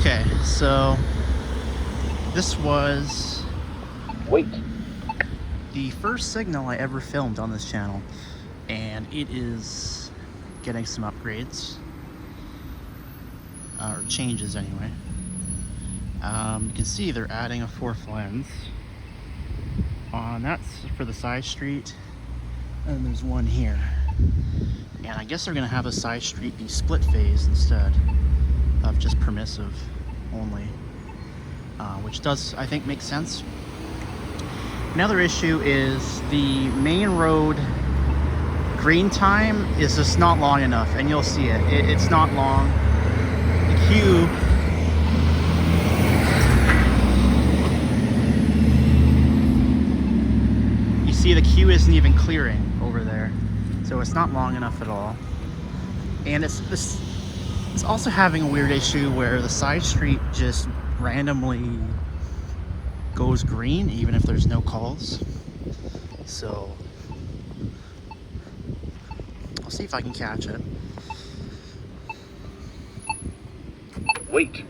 Okay, so this was Wait. the first signal I ever filmed on this channel, and it is getting some upgrades, or changes anyway. You can see they're adding a fourth lens on, that's for the side street, and there's one here. And I guess they're gonna have a side street be split phase instead of just permissive only, which does, I think, make sense. Another issue is the main road green time is just not long enough, and you'll see it. It's not long. The queue see the queue isn't even clearing over there, so it's not long enough at all. And it's also having a weird issue where the side street just randomly goes green even if there's no calls. So I'll see if I can catch it. Wait.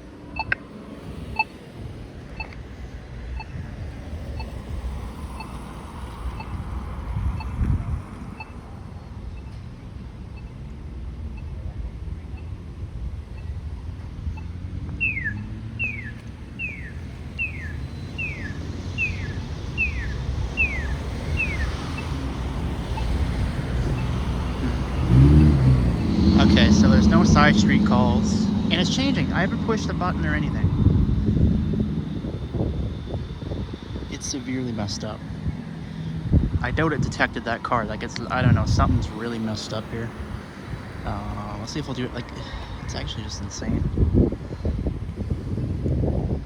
Okay, so there's no side street calls, and it's changing. I haven't pushed the button or anything. It's severely messed up. I doubt it detected that car. Like, I don't know, something's really messed up here. Let's see if we'll do it. Like, it's actually just insane. And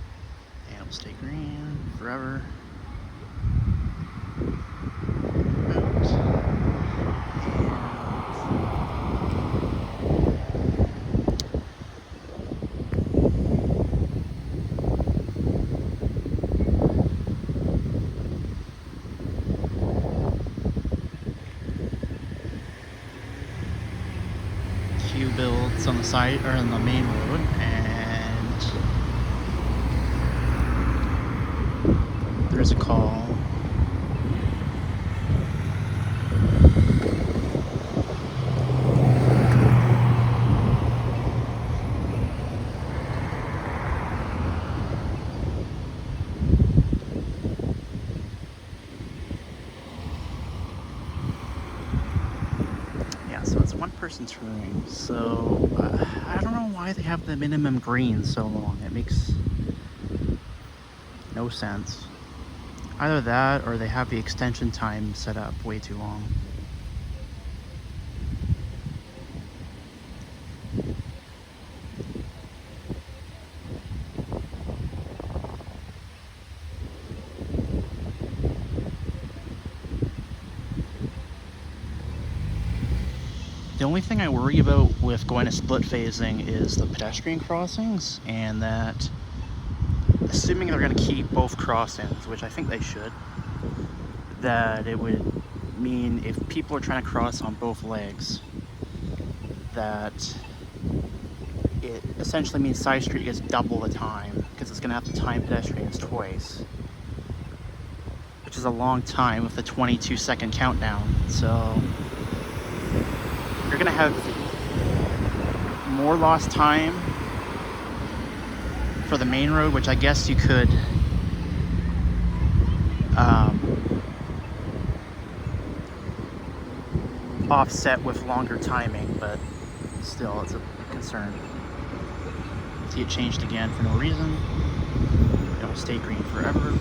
it'll stay green forever. Queue builds on the side or on the main road, and there's a call. So it's one person turning, so I don't know why they have the minimum green so long. It makes no sense. Either that or they have the extension time set up way too long. The only thing I worry about with going to split phasing is the pedestrian crossings, and that, assuming they're going to keep both crossings, which I think they should, that it would mean if people are trying to cross on both legs, that it essentially means side street gets double the time, because it's going to have to time pedestrians twice, which is a long time with a 22-second countdown. So you're gonna have more lost time for the main road, which I guess you could offset with longer timing, but still, it's a concern. See, it changed again for no reason. It'll stay green forever.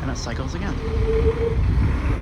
And it cycles again.